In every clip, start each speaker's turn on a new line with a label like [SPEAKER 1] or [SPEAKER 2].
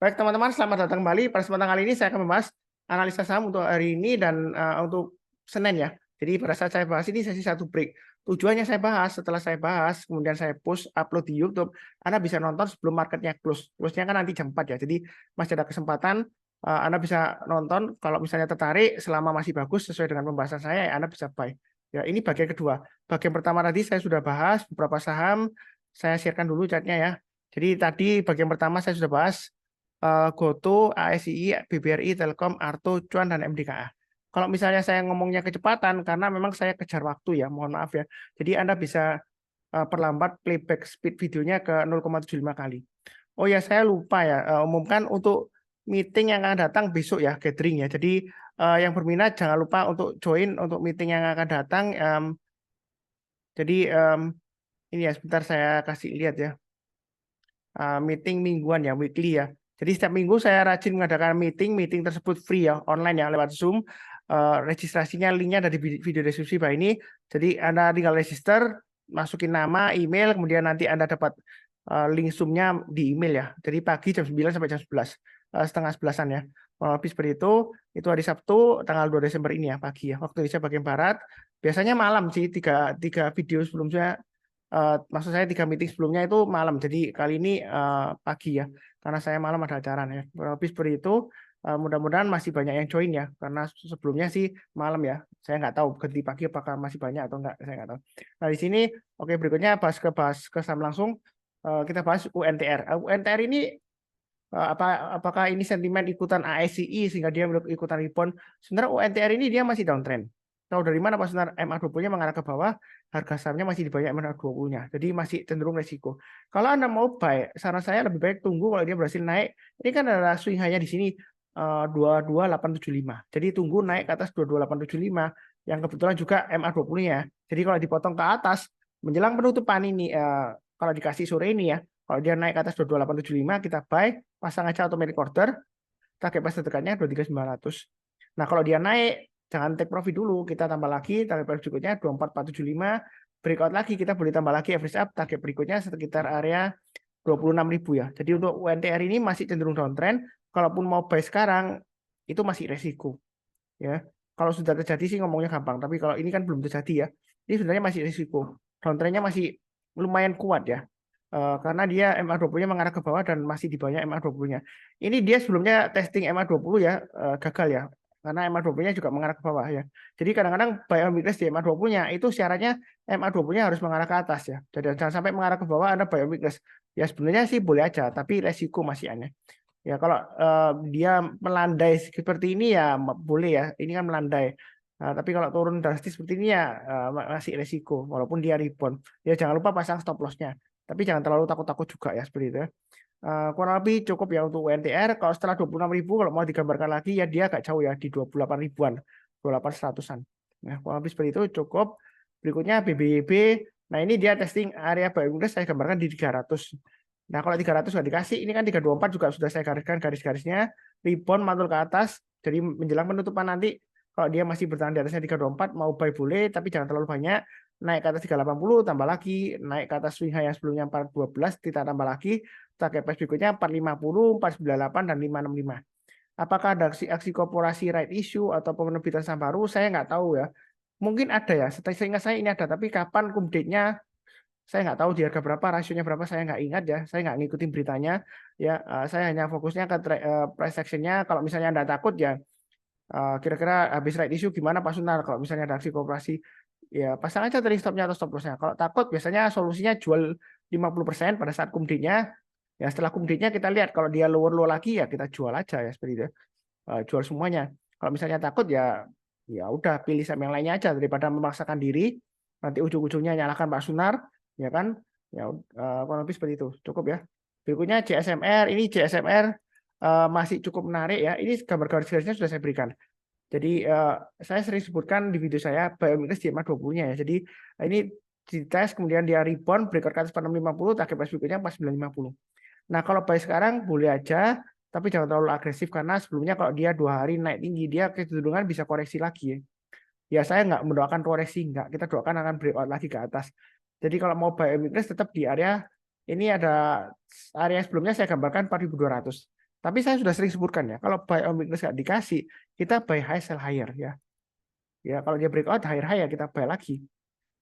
[SPEAKER 1] Baik teman-teman, selamat datang kembali. Pada kesempatan kali ini saya akan membahas analisa saham untuk hari ini dan untuk Senin ya. Jadi pada saat saya bahas ini sesi satu break. Tujuannya saya bahas, setelah saya bahas, kemudian saya post upload di YouTube, Anda bisa nonton sebelum marketnya close. Close-nya kan nanti jam 4 ya. Jadi masih ada kesempatan Anda bisa nonton. Kalau misalnya tertarik, selama masih bagus sesuai dengan pembahasan saya, ya Anda bisa buy. Ya, ini bagian kedua. Bagian pertama tadi saya sudah bahas beberapa saham. Saya sharekan dulu chartnya ya. Jadi tadi bagian pertama saya sudah bahas GoTo, ASI, BBRI, Telkom, Arto, Cuan, dan MDKA. Kalau misalnya saya ngomongnya kecepatan, karena memang saya kejar waktu ya, mohon maaf ya. Jadi Anda bisa perlambat playback speed videonya ke 0,75 kali. Oh ya, saya lupa ya, umumkan untuk meeting yang akan datang besok ya, gathering ya. Jadi yang berminat jangan lupa untuk join untuk meeting yang akan datang. Jadi ini ya, sebentar saya kasih lihat ya. Meeting mingguan ya, weekly ya. Jadi setiap minggu saya rajin mengadakan meeting tersebut free ya, online ya, lewat Zoom. Registrasinya linknya ada di video deskripsi bawah ini. Jadi Anda tinggal register, masukin nama, email, kemudian nanti Anda dapat link Zoom-nya di email ya. Jadi pagi jam 9 sampai jam 11, setengah 11-an ya. Lebih seperti itu hari Sabtu tanggal 2 Desember ini ya, pagi ya, waktu Indonesia bagian Barat. Biasanya malam sih, tiga video sebelumnya. Maksud saya 3 meeting sebelumnya itu malam, jadi kali ini pagi ya, karena saya malam ada acara ya. Lebih seperti itu, mudah-mudahan masih banyak yang join ya, karena sebelumnya sih malam ya. Saya nggak tahu ganti pagi apakah masih banyak atau enggak, saya nggak tahu. Nah di sini, oke, berikutnya bahas ke saham langsung. Kita bahas UNTR. UNTR ini apakah ini sentimen ikutan ASCI sehingga dia ikutan rebound? Sebenarnya UNTR ini dia masih downtrend. Tahu dari mana Pak Sunar? MA20-nya mengarah ke bawah, harga sahamnya masih di bawah MA20-nya. Jadi masih cenderung resiko. Kalau Anda mau buy, saran saya lebih baik tunggu kalau dia berhasil naik. Ini kan ada swing high-nya di sini 22875. Jadi tunggu naik ke atas 22875 yang kebetulan juga MA20-nya. Jadi kalau dipotong ke atas menjelang penutupan ini kalau dikasih sore ini ya, kalau dia naik ke atas 22875 kita buy, pasang aja automatic order, target price terdekatnya 23900. Nah, kalau dia naik jangan take profit dulu, kita tambah lagi target price berikutnya 24475, breakout lagi kita boleh tambah lagi average up, target berikutnya sekitar area 26.000 ya. Jadi untuk UNTR ini masih cenderung downtrend, kalaupun mau buy sekarang itu masih resiko ya. Kalau sudah terjadi sih ngomongnya gampang, tapi kalau ini kan belum terjadi ya. Ini sebenarnya masih risiko. Downtrendnya masih lumayan kuat ya. Karena dia MA20-nya mengarah ke bawah dan masih di bawahnya MA20-nya. Ini dia sebelumnya testing MA20 ya, gagal ya. Karena MA20-nya juga mengarah ke bawah ya. Jadi kadang-kadang buy on weakness di MA20-nya itu syaratnya MA20-nya harus mengarah ke atas ya. Jadi jangan sampai mengarah ke bawah Anda buy on weakness. Ya sebenarnya sih boleh aja, tapi resiko masih aneh. Ya kalau dia melandai seperti ini ya boleh ya. Ini kan melandai. Nah, tapi kalau turun drastis seperti ini ya masih resiko. Walaupun dia rebound. Ya jangan lupa pasang stop loss-nya. Tapi jangan terlalu takut-takut juga ya seperti itu ya. Kurang lebih cukup ya untuk UNTR. Kalau setelah 26.000 kalau mau digambarkan lagi ya dia agak jauh ya di 28 ribuan, 28 100-an. Nah, kurang lebih seperti itu cukup. Berikutnya BBYB. Nah, ini dia testing area buy weakness saya gambarkan di 300. Nah, kalau 300 nggak dikasih, ini kan 324 juga sudah saya gariskan garis-garisnya. Rebound mantul ke atas. Jadi menjelang penutupan nanti kalau dia masih bertahan di atasnya 324 mau buy boleh tapi jangan terlalu banyak. Naik ke atas 380 tambah lagi, naik ke atas swing high yang sebelumnya 412 kita tambah lagi, target price berikutnya 450, 498 dan 565. Apakah ada aksi korporasi right issue atau penerbitan saham baru? Saya nggak tahu ya. Mungkin ada ya. Seingat saya ini ada, tapi kapan cum date-nya saya nggak tahu di harga berapa, rasionya berapa, saya nggak ingat ya. Saya nggak ngikutin beritanya ya. Saya hanya fokusnya ke price action-nya. Kalau misalnya Anda takut ya kira-kira habis right issue gimana Pak Sunar kalau misalnya ada aksi kooperasi ya pasang aja trailing stopnya atau stop loss-nya. Kalau takut biasanya solusinya jual 50% pada saat cum date-nya. Ya setelah cum date-nya kita lihat kalau dia lower lagi ya kita jual aja ya seperti itu. Jual semuanya. Kalau misalnya takut ya ya udah pilih saham yang lainnya aja daripada memaksakan diri nanti ujung-ujungnya nyalakan Pak Sunar ya kan. Ya kurang lebih seperti itu. Cukup ya. Berikutnya JSMR. Ini JSMR masih cukup menarik ya. Ini gambar garis-garisnya sudah saya berikan. Jadi saya sering sebutkan di video saya buy on weakness di MA20-nya ya. Jadi ini dites kemudian dia rebound breakout ke atas 4650, target price berikutnya 4950. Nah, kalau buy sekarang boleh aja tapi jangan terlalu agresif karena sebelumnya kalau dia 2 hari naik tinggi dia kecenderungan bisa koreksi lagi ya. Ya saya nggak mendoakan koreksi, nggak. Kita doakan akan breakout lagi ke atas. Jadi kalau mau buy on weakness tetap di area ini ada area sebelumnya saya gambarkan 4200. Tapi saya sudah sering sebutkan ya, kalau buy on weakness nggak dikasih, kita buy high sell higher ya. Ya kalau dia breakout higher high ya kita buy lagi.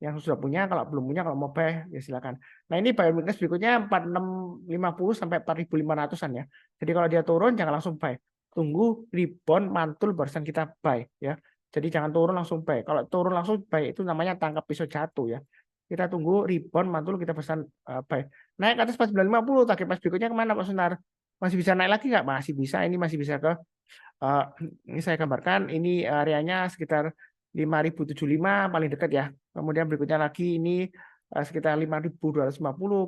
[SPEAKER 1] Yang sudah punya, kalau belum punya, kalau mau buy ya silakan. Nah ini buy on weakness berikutnya 4650 sampai 4500-an ya. Jadi kalau dia turun jangan langsung buy. Tunggu rebound mantul barusan kita buy ya. Jadi jangan turun langsung buy. Kalau turun langsung buy itu namanya tangkap pisau jatuh ya. Kita tunggu rebound mantul kita pesan buy. Naik ke atas 4950, target price berikutnya kemana Pak Sunar? Masih bisa naik lagi nggak? Masih bisa. Ini masih bisa ke ini saya gambarkan. Ini areanya sekitar 5075 paling dekat ya. Kemudian berikutnya lagi ini sekitar 5250.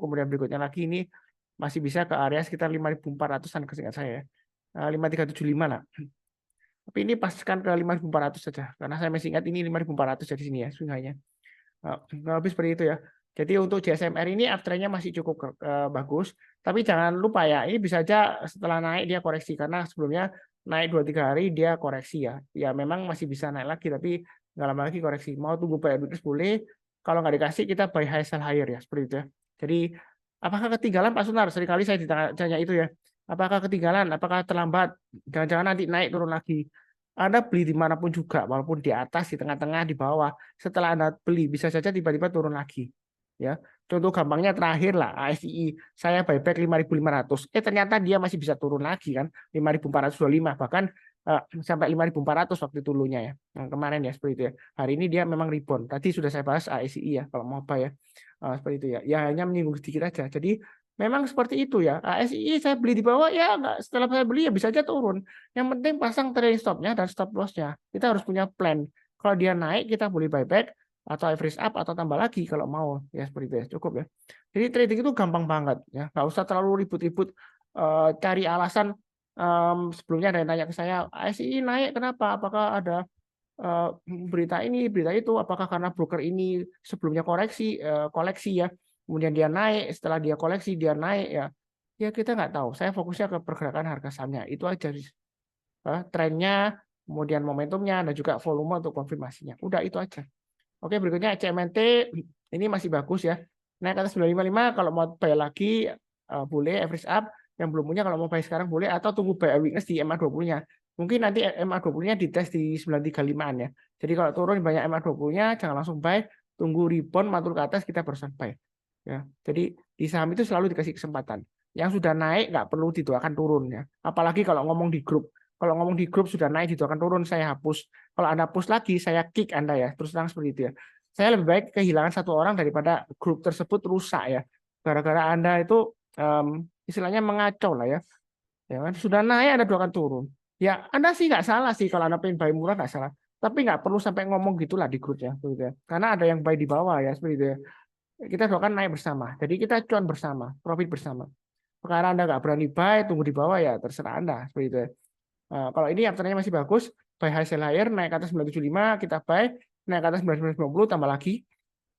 [SPEAKER 1] Kemudian berikutnya lagi ini masih bisa ke area sekitar 5400-an kesingkat saya ya. 5375 lah. Tapi ini paskan ke 5400 saja. Karena saya masih ingat ini 5400 jadi sini ya sungainya. Lebih seperti itu ya. Jadi untuk JSMR ini uptrendnya masih cukup bagus. Tapi jangan lupa ya, ini bisa aja setelah naik dia koreksi. Karena sebelumnya naik 2-3 hari dia koreksi ya. Ya memang masih bisa naik lagi, tapi nggak lama lagi koreksi. Mau tunggu buy weakness boleh. Kalau nggak dikasih kita buy high sell higher ya. Seperti itu ya. Jadi apakah ketinggalan Pak Sunar? Seringkali saya ditanya itu ya. Apakah ketinggalan? Apakah terlambat? Jangan-jangan nanti naik turun lagi. Anda beli dimanapun juga, walaupun di atas, di tengah-tengah, di bawah. Setelah Anda beli, bisa saja tiba-tiba turun lagi. Ya, contoh gampangnya terakhir lah, ASI. Saya buyback 5.500. Ternyata dia masih bisa turun lagi kan, 5.425. Bahkan sampai 5.400 waktu dulunya ya. Yang kemarin ya, seperti itu ya. Hari ini dia memang rebound. Tadi sudah saya bahas ASI ya, kalau mau apa ya. Seperti itu ya. Ya hanya menyinggung sedikit aja. Jadi memang seperti itu ya. ASI saya beli di bawah ya enggak, setelah saya beli ya bisa aja turun. Yang penting pasang trailing stop-nya dan stop loss-nya. Kita harus punya plan. Kalau dia naik kita boleh buyback atau average up atau tambah lagi kalau mau ya, seperti itu ya, cukup ya. Jadi trading itu gampang banget ya. Enggak usah terlalu ribut-ribut cari alasan. Sebelumnya ada yang tanya ke saya, ASI naik kenapa? Apakah ada berita ini, berita itu, apakah karena broker ini sebelumnya koleksi ya, kemudian dia naik, setelah dia koleksi dia naik ya, ya kita nggak tahu. Saya fokusnya ke pergerakan harga sahamnya, itu aja trennya, kemudian momentumnya dan juga volume untuk konfirmasinya. Udah itu aja. Oke, berikutnya CMNT ini masih bagus ya. Naik ke atas 955, kalau mau buy lagi boleh average up. Yang belum punya kalau mau buy sekarang boleh, atau tunggu buy weakness di MA20-nya. Mungkin nanti MA20-nya dites di 935-an ya. Jadi kalau turun banyak MA20-nya jangan langsung buy, tunggu rebound mantul ke atas kita barusan buy. Ya. Jadi di saham itu selalu dikasih kesempatan. Yang sudah naik nggak perlu didoakan turun ya. Apalagi kalau ngomong di grup. Kalau ngomong di grup sudah naik didoakan turun, saya hapus. Kalau Anda push lagi, saya kick Anda ya. Terus terang seperti itu ya. Saya lebih baik kehilangan satu orang daripada grup tersebut rusak ya. Gara-gara Anda itu istilahnya mengacau lah ya. Ya kan? Sudah naik Anda doakan turun. Ya Anda sih nggak salah sih kalau Anda pengen buy murah nggak salah. Tapi nggak perlu sampai ngomong gitulah di grup ya. Gitu ya. Karena ada yang buy di bawah ya seperti itu ya. Kita doakan naik bersama. Jadi kita cuan bersama, profit bersama. Sekarang Anda nggak berani buy, tunggu di bawah ya terserah Anda seperti itu ya. Kalau ini uptrendnya masih bagus, buy high sell higher, naik ke atas 975 kita buy, naik ke atas 1990 tambah lagi,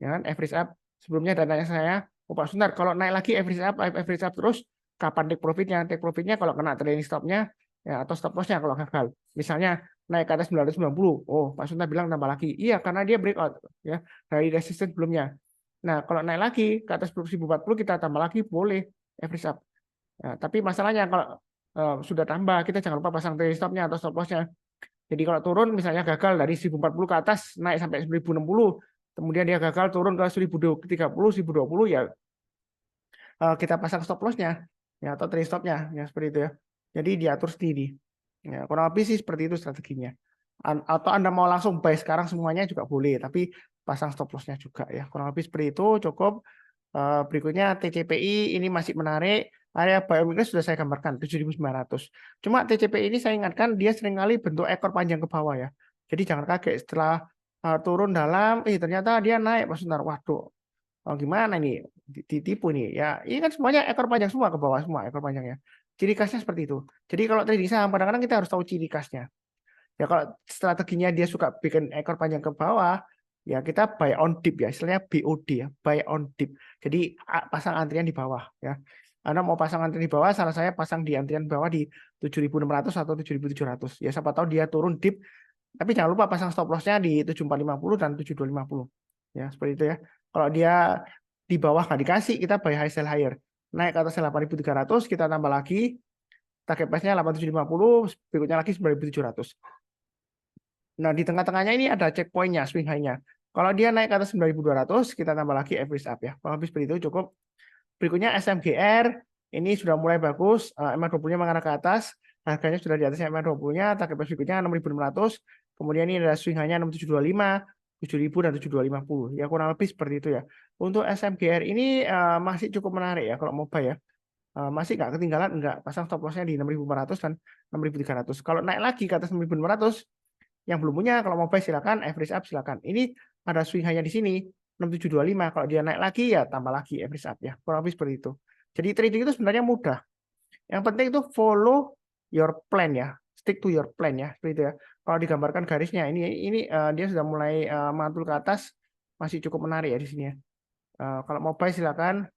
[SPEAKER 1] ya kan, average up. Sebelumnya datanya saya, Pak Sunar, kalau naik lagi average up terus, kapan take profitnya? Take profitnya kalau kena trailing stopnya, ya, atau stop lossnya kalau gagal. Misalnya naik ke atas 990, oh Pak Sunar bilang tambah lagi, iya karena dia breakout, ya dari resistance sebelumnya. Nah kalau naik lagi ke atas 1040 kita tambah lagi boleh average up. Ya, tapi masalahnya kalau sudah tambah, kita jangan lupa pasang trailing stopnya atau stop lossnya. Jadi kalau turun misalnya gagal dari 1040 ke atas naik sampai 1060, kemudian dia gagal turun ke 1030, 1020 ya kita pasang stop lossnya ya atau trailing stopnya ya seperti itu ya. Jadi diatur sendiri. Ya, kurang lebih sih seperti itu strateginya. Atau Anda mau langsung buy sekarang semuanya juga boleh, tapi pasang stop lossnya juga ya. Kurang lebih seperti itu cukup. Berikutnya TCPI ini masih menarik. Area buy weakness sudah saya gambarkan 7.900. Cuma TCPI ini saya ingatkan dia seringkali bentuk ekor panjang ke bawah ya. Jadi jangan kaget setelah turun dalam, ternyata dia naik Mas Sunar. Waduh, gimana ini? Ditipu nih ya. Ini kan semuanya ekor panjang semua ke bawah semua ekor panjangnya. Ciri khasnya seperti itu. Jadi kalau trading saham kadang-kadang kita harus tahu ciri khasnya. Ya kalau strateginya dia suka bikin ekor panjang ke bawah, ya kita buy on dip ya, istilahnya BOD ya, buy on dip. Jadi pasang antrian di bawah ya. Anda mau pasang antrian di bawah, salah saya pasang di antrian bawah di 7.600 atau 7.700. Ya siapa tahu dia turun dip, tapi jangan lupa pasang stop loss-nya di 7.450 dan 7.250. Ya, seperti itu ya. Kalau dia di bawah nggak dikasih, kita buy high sell higher. Naik ke atas 8.300, kita tambah lagi. target price-nya 8750, berikutnya lagi 9700. Nah, di tengah-tengahnya ini ada checkpoint-nya, swing high-nya. Kalau dia naik ke atas 9200, kita tambah lagi average up ya. Kalau habis seperti itu cukup. Berikutnya SMGR, ini sudah mulai bagus, MA20-nya mengarah ke atas, harganya sudah di atas MA20-nya, target price berikutnya 6600, kemudian ini ada swing high-nya 6725, 7000 dan 7250. Ya kurang lebih seperti itu ya. Untuk SMGR ini masih cukup menarik ya kalau mau buy ya. Masih nggak ketinggalan, nggak pasang stop loss-nya di 6400 dan 6300. Kalau naik lagi ke atas 6500, yang belum punya kalau mau buy silakan, average up silakan. Ini ada swing hanya di sini 6725. Kalau dia naik lagi ya tambah lagi average up ya. Kurang lebih seperti itu. Jadi trading itu sebenarnya mudah. Yang penting itu follow your plan ya. Stick to your plan ya. Seperti itu ya. Kalau digambarkan garisnya ini dia sudah mulai mantul ke atas, masih cukup menarik ya di sini ya. Kalau mau buy silakan.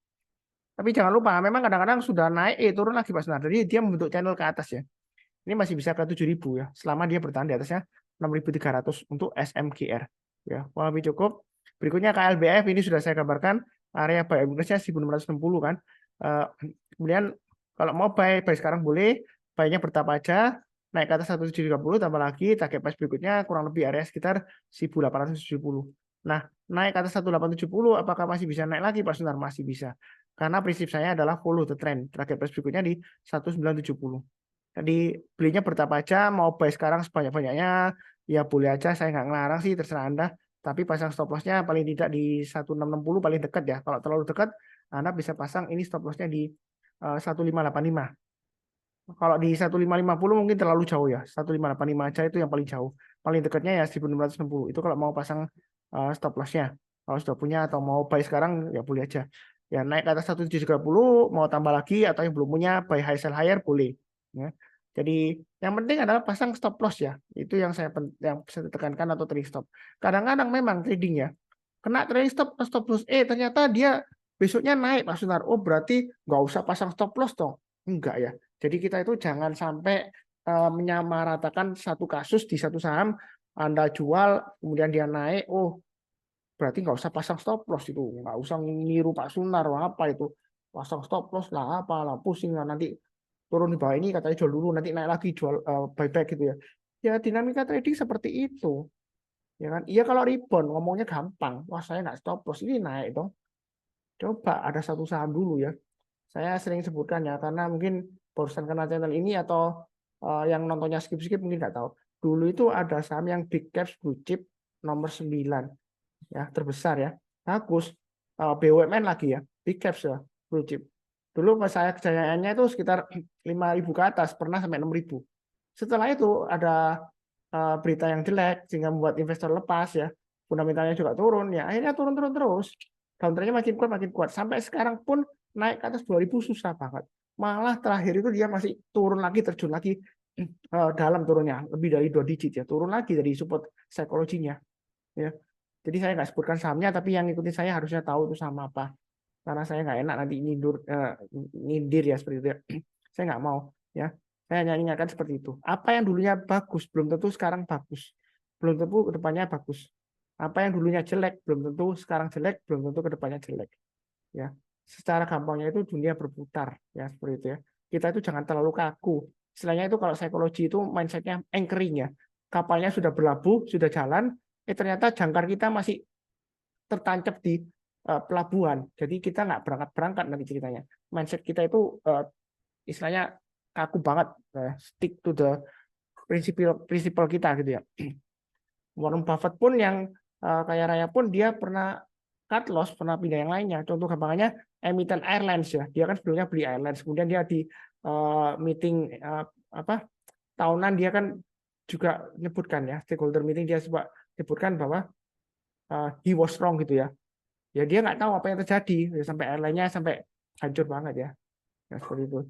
[SPEAKER 1] Tapi jangan lupa memang kadang-kadang sudah naik turun lagi Pak Sunar. Jadi dia membentuk channel ke atas ya. Ini masih bisa ke 7000 ya. Selama dia bertahan di atasnya 6300 untuk SMGR ya. Kurang lebih cukup. Berikutnya KLBF ini sudah saya gambarkan area buy average-nya 1660 kan. Kemudian kalau mau buy sekarang boleh, buy-nya bertahap aja, naik ke atas 1730 tambah lagi target price berikutnya kurang lebih area sekitar 1870. Nah, naik ke atas 1870 apakah masih bisa naik lagi Pak Sunar? Masih bisa. Karena prinsip saya adalah follow the trend. Target price berikutnya di 1970. Jadi belinya bertahap aja, mau buy sekarang sebanyak-banyaknya, ya boleh aja, saya nggak ngelarang sih, terserah Anda. Tapi pasang stop loss-nya paling tidak di 1660 paling dekat ya. Kalau terlalu dekat, Anda bisa pasang ini stop loss-nya di 1585. Kalau di 1550 mungkin terlalu jauh ya. 1585 aja itu yang paling jauh. Paling dekatnya ya 1660. Itu kalau mau pasang stop loss-nya. Kalau sudah punya atau mau buy sekarang ya boleh aja. Ya naik ke atas 1730 mau tambah lagi atau yang belum punya buy high sell higher boleh. Ya. Jadi yang penting adalah pasang stop loss ya. Itu yang saya tekankan atau trading stop. Kadang-kadang memang trading ya. Kena trading stop loss ternyata dia besoknya naik Mas Sunar. Oh berarti nggak usah pasang stop loss dong. Enggak ya. Jadi kita itu jangan sampai menyamaratakan satu kasus di satu saham, Anda jual, kemudian dia naik, oh berarti nggak usah pasang stop loss itu, nggak usah niru Pak Sunar, apa itu, pasang stop loss lah, apalah, pusing lah, nanti turun di bawah ini katanya jual dulu, nanti naik lagi jual buyback gitu ya. Ya dinamika trading seperti itu. Ya kan? Iya kalau rebound ngomongnya gampang, wah saya nggak stop loss, ini naik dong. Coba ada satu saham dulu ya. Saya sering sebutkan ya, karena mungkin barusan kenal channel ini atau yang nontonnya skip-skip mungkin nggak tahu. Dulu itu ada saham yang big caps blue chip nomor 9. Ya, terbesar ya. Bagus. BUMN lagi ya, big caps ya, blue chip. Dulu pas saya kejayaannya itu sekitar 5.000 ke atas, pernah sampai 6.000. Setelah itu ada berita yang jelek sehingga membuat investor lepas ya. Fundamentalnya juga turun ya. Akhirnya turun terus. Downtrendnya makin kuat sampai sekarang pun naik ke atas 2000 susah banget. Malah terakhir itu dia masih turun lagi, terjun lagi dalam turunnya lebih dari 2 digit ya, turun lagi dari support psikologinya ya. Jadi saya nggak sebutkan sahamnya, tapi yang ikutin saya harusnya tahu itu saham apa. Karena saya nggak enak nanti nyindir ya seperti itu ya. Saya nggak mau ya. Saya hanya ingatkan seperti itu. Apa yang dulunya bagus belum tentu sekarang bagus. Belum tentu kedepannya bagus. Apa yang dulunya jelek belum tentu sekarang jelek, belum tentu kedepannya jelek. Ya, secara gampangnya itu dunia berputar ya seperti itu ya. Kita itu jangan terlalu kaku. Istilahnya itu kalau psikologi itu mindsetnya anchoring ya. Kapalnya sudah berlabuh, sudah jalan, ternyata jangkar kita masih tertancap di pelabuhan. Jadi kita nggak berangkat nanti ceritanya. Mindset kita itu istilahnya kaku banget, stick to the prinsipal kita gitu ya. Warren Buffett pun yang kaya raya pun dia pernah cut loss, pernah pindah yang lainnya. Contoh gampangnya emiten airlines ya. Dia kan sebelumnya beli airlines, kemudian dia di meeting tahunan dia kan juga nyebutkan ya, stakeholder meeting dia sebutkan bahwa he was wrong gitu ya. Ya dia nggak tahu apa yang terjadi ya, sampai airline-nya sampai hancur banget ya. Ya seperti itu.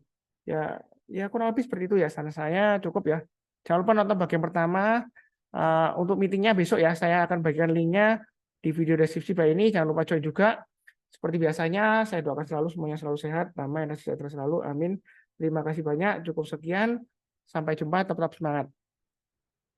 [SPEAKER 1] Ya kurang lebih seperti itu ya. Saran saya cukup ya. Jangan lupa nonton bagian pertama. Untuk meetingnya besok ya, saya akan bagikan linknya di video deskripsi bawah ini. Jangan lupa join juga. Seperti biasanya, saya doakan selalu semuanya selalu sehat, damai dan sejahtera selalu. Amin. Terima kasih banyak. Cukup sekian. Sampai jumpa. Tetap semangat.